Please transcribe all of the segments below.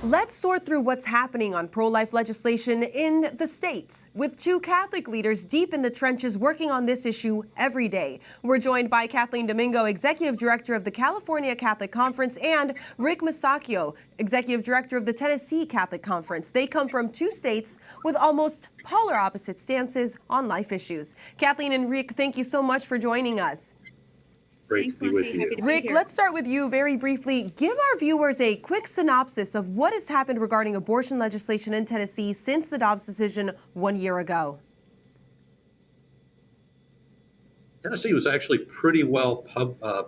Let's sort through what's happening on pro-life legislation in the states, with two Catholic leaders deep in the trenches working on this issue every day. We're joined by Kathleen Domingo, Executive Director of the California Catholic Conference, and Rick Musacchio, Executive Director of the Tennessee Catholic Conference. They come from two states with almost polar opposite stances on life issues. Kathleen and Rick, thank you so much for joining us. Great to be with you. Rick, let's start with you very briefly. Give our viewers a quick synopsis of what has happened regarding abortion legislation in Tennessee since the Dobbs decision 1 year ago. Tennessee was actually pretty well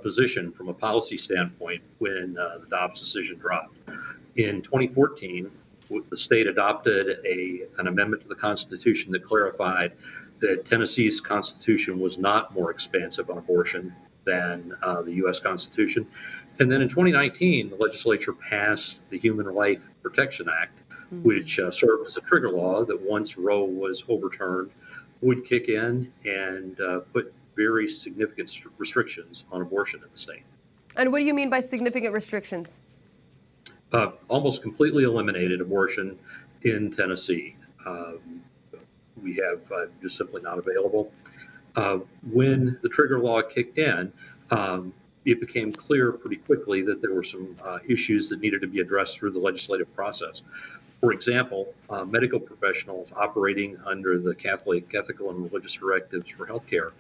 positioned from a policy standpoint when the Dobbs decision dropped. In 2014, the state adopted an amendment to the Constitution that clarified that Tennessee's Constitution was not more expansive on abortion than the U.S. Constitution. And then in 2019, the legislature passed the Human Life Protection Act, which served as a trigger law that once Roe was overturned would kick in and put very significant restrictions on abortion in the state. And what do you mean by significant restrictions? Almost completely eliminated abortion in Tennessee. We have just simply not available. When the trigger law kicked in, it became clear pretty quickly that there were some issues that needed to be addressed through the legislative process. For example, medical professionals operating under the Catholic ethical and religious directives for healthcare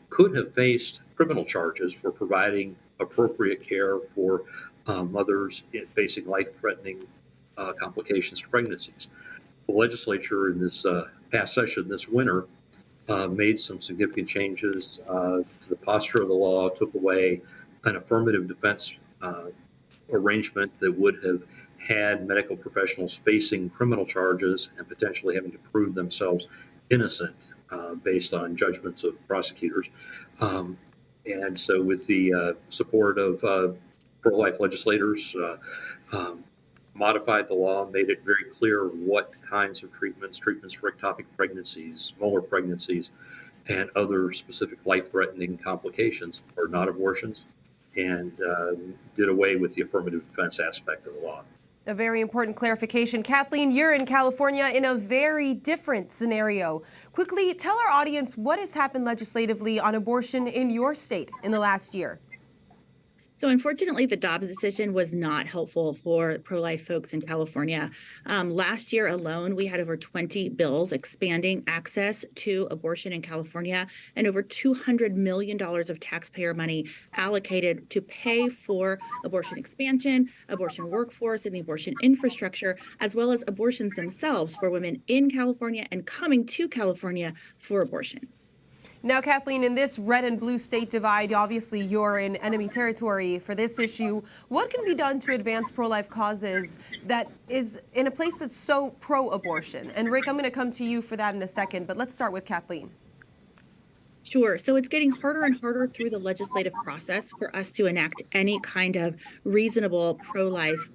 could have faced criminal charges for providing appropriate care for mothers facing life-threatening complications to pregnancies. The legislature in this past session this winter made some significant changes to the posture of the law, took away an affirmative defense arrangement that would have had medical professionals facing criminal charges and potentially having to prove themselves innocent based on judgments of prosecutors. And so with the support of pro-life legislators, modified the law, made it very clear what kinds of treatments for ectopic pregnancies, molar pregnancies, and other specific life-threatening complications are not abortions, and did away with the affirmative defense aspect of the law. A very important clarification. Kathleen, you're in California in a very different scenario. Quickly, tell our audience what has happened legislatively on abortion in your state in the last year. So unfortunately, the Dobbs decision was not helpful for pro-life folks in California. Last year alone, we had over 20 bills expanding access to abortion in California and over $200 million of taxpayer money allocated to pay for abortion expansion, abortion workforce, and the abortion infrastructure, as well as abortions themselves for women in California and coming to California for abortion. Now, Kathleen, in this red and blue state divide, obviously you're in enemy territory for this issue. What can be done to advance pro-life causes that is in a place that's so pro-abortion? And Rick, I'm going to come to you for that in a second, but let's start with Kathleen. Sure. So it's getting harder and harder through the legislative process for us to enact any kind of reasonable pro-life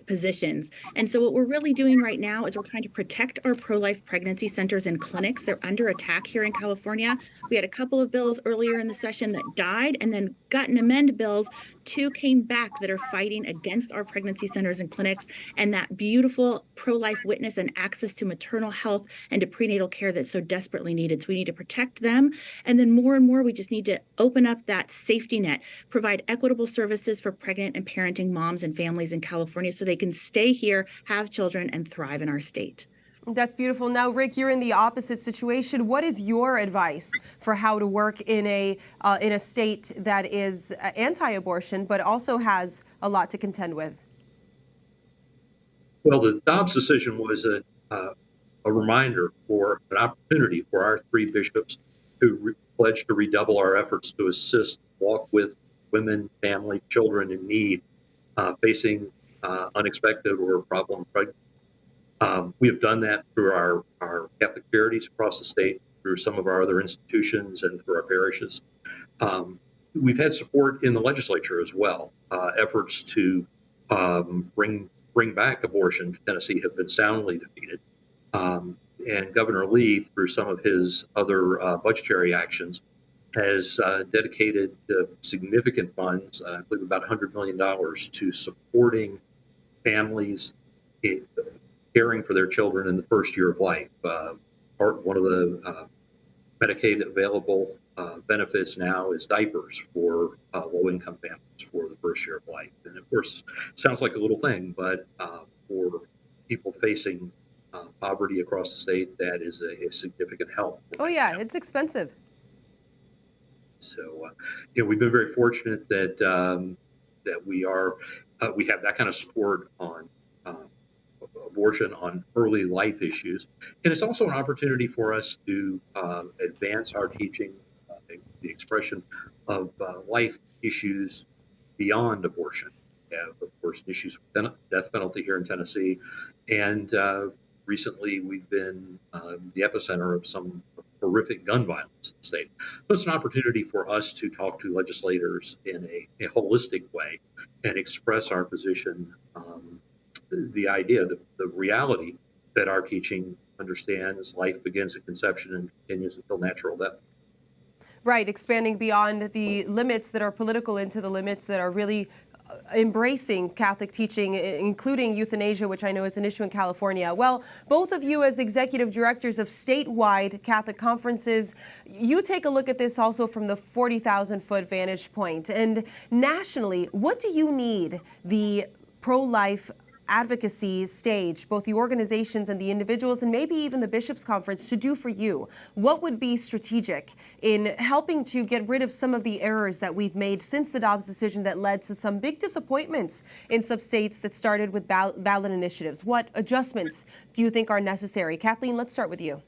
positions. And so what we're really doing right now is we're trying to protect our pro-life pregnancy centers and clinics. They're under attack here in California. We had a couple of bills earlier in the session that died and then got an amend bills. Two came back that are fighting against our pregnancy centers and clinics and that beautiful pro-life witness and access to maternal health and to prenatal care that's so desperately needed. So we need to protect them. And then more and more, we just need to open up that safety net, provide equitable services for pregnant and parenting moms and families in California so they can stay here, have children, and thrive in our state. That's beautiful. Now, Rick, you're in the opposite situation. What is your advice for how to work in a state that is anti-abortion but also has a lot to contend with? Well, the Dobbs decision was a reminder for an opportunity for our three bishops who pledged to redouble our efforts to assist, walk with women, family, children in need facing unexpected or problem pregnancy. We have done that through our Catholic charities across the state, through some of our other institutions, and through our parishes. We've had support in the legislature as well. Efforts to bring back abortion to Tennessee have been soundly defeated. And Governor Lee, through some of his other budgetary actions, has dedicated significant funds, I believe about $100 million, to supporting families caring for their children in the first year of life. One of the Medicaid available benefits now is diapers for low-income families for the first year of life. And of course, sounds like a little thing, but for people facing poverty across the state, that is a significant help. Oh yeah, it's expensive. So, we've been very fortunate that that we have that kind of support on abortion, on early life issues, and it's also an opportunity for us to advance our teaching, the expression of life issues beyond abortion. We have, of course, issues with death penalty here in Tennessee, and recently we've been the epicenter of some horrific gun violence in the state. So it's an opportunity for us to talk to legislators in a holistic way and express our position, the idea, the reality that our teaching understands life begins at conception and continues until natural death. Right, expanding beyond the limits that are political into the limits that are really embracing Catholic teaching, including euthanasia, which I know is an issue in California. Well, both of you as executive directors of statewide Catholic conferences, you take a look at this also from the 40,000-foot vantage point. And nationally, what do you need the pro-life advocacy stage, both the organizations and the individuals, and maybe even the Bishops' Conference, to do for you? What would be strategic in helping to get rid of some of the errors that we've made since the Dobbs decision that led to some big disappointments in some states that started with ballot initiatives? What adjustments do you think are necessary? Kathleen, let's start with you.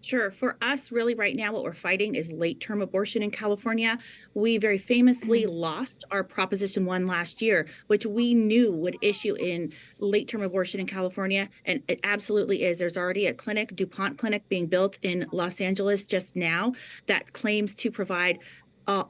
Sure. For us, really right now, what we're fighting is late-term abortion in California. We very famously lost our Proposition 1 last year, which we knew would issue in late-term abortion in California. And it absolutely is. There's already a clinic, DuPont Clinic, being built in Los Angeles just now that claims to provide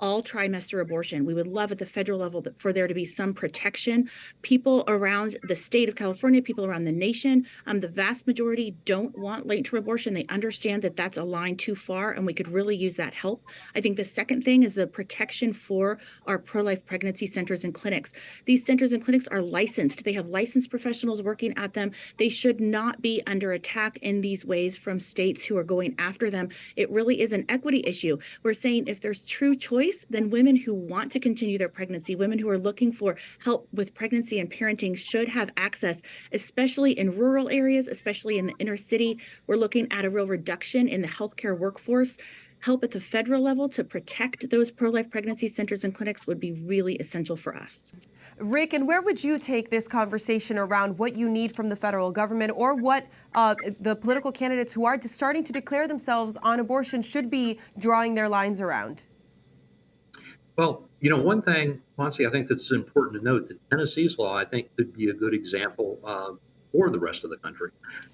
all trimester abortion. We would love at the federal level for there to be some protection. People around the state of California, people around the nation, the vast majority don't want late-term abortion. They understand that that's a line too far, and we could really use that help. I think the second thing is the protection for our pro-life pregnancy centers and clinics. These centers and clinics are licensed. They have licensed professionals working at them. They should not be under attack in these ways from states who are going after them. It really is an equity issue. We're saying if there's true choice, then women who want to continue their pregnancy, women who are looking for help with pregnancy and parenting should have access, especially in rural areas, especially in the inner city. We're looking at a real reduction in the healthcare workforce. Help at the federal level to protect those pro-life pregnancy centers and clinics would be really essential for us. Rick, and where would you take this conversation around what you need from the federal government, or what the political candidates who are starting to declare themselves on abortion should be drawing their lines around? Well, one thing, Montse, I think that's important to note, that Tennessee's law, I think, could be a good example for the rest of the country,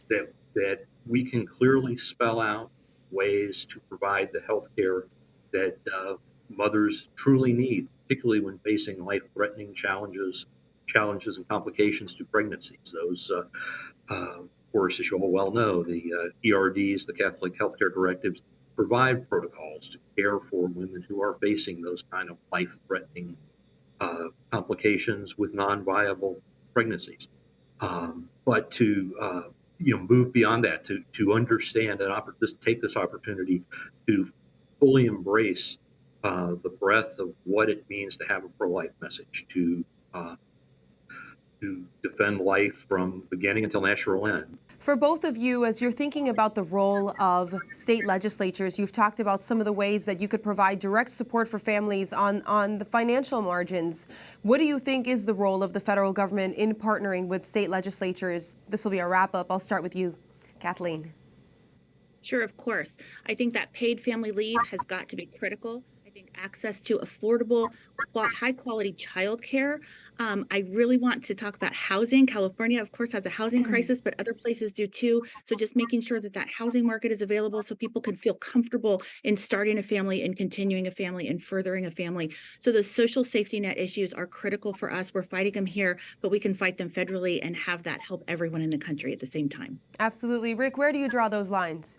that we can clearly spell out ways to provide the health care that mothers truly need, particularly when facing life-threatening challenges and complications to pregnancies. Those, of course, as you all well know, the ERDs, the Catholic Healthcare Directives, provide protocols to care for women who are facing those kind of life-threatening complications with non-viable pregnancies. But to move beyond that, to understand and just take this opportunity to fully embrace the breadth of what it means to have a pro-life message, to defend life from beginning until natural end. For both of you, as you're thinking about the role of state legislatures, you've talked about some of the ways that you could provide direct support for families on the financial margins. What do you think is the role of the federal government in partnering with state legislatures? This will be a wrap up. I'll start with you, Kathleen. Sure, of course. I think that paid family leave has got to be critical. I think access to affordable, high-quality childcare. I really want to talk about housing. California, of course, has a housing crisis, but other places do too. So just making sure that that housing market is available so people can feel comfortable in starting a family and continuing a family and furthering a family. So those social safety net issues are critical for us. We're fighting them here, but we can fight them federally and have that help everyone in the country at the same time. Absolutely. Rick, where do you draw those lines?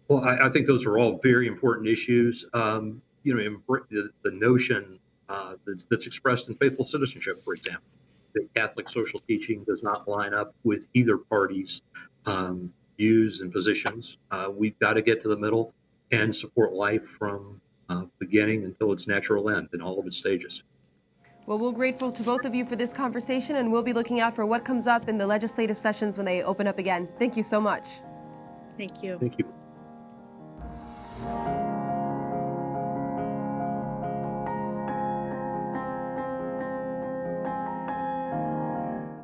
Well, I think those are all very important issues. The notion that's expressed in faithful citizenship, for example. That Catholic social teaching does not line up with either party's views and positions. We've got to get to the middle and support life from beginning until its natural end in all of its stages. Well, we're grateful to both of you for this conversation, and we'll be looking out for what comes up in the legislative sessions when they open up again. Thank you so much. Thank you. Thank you.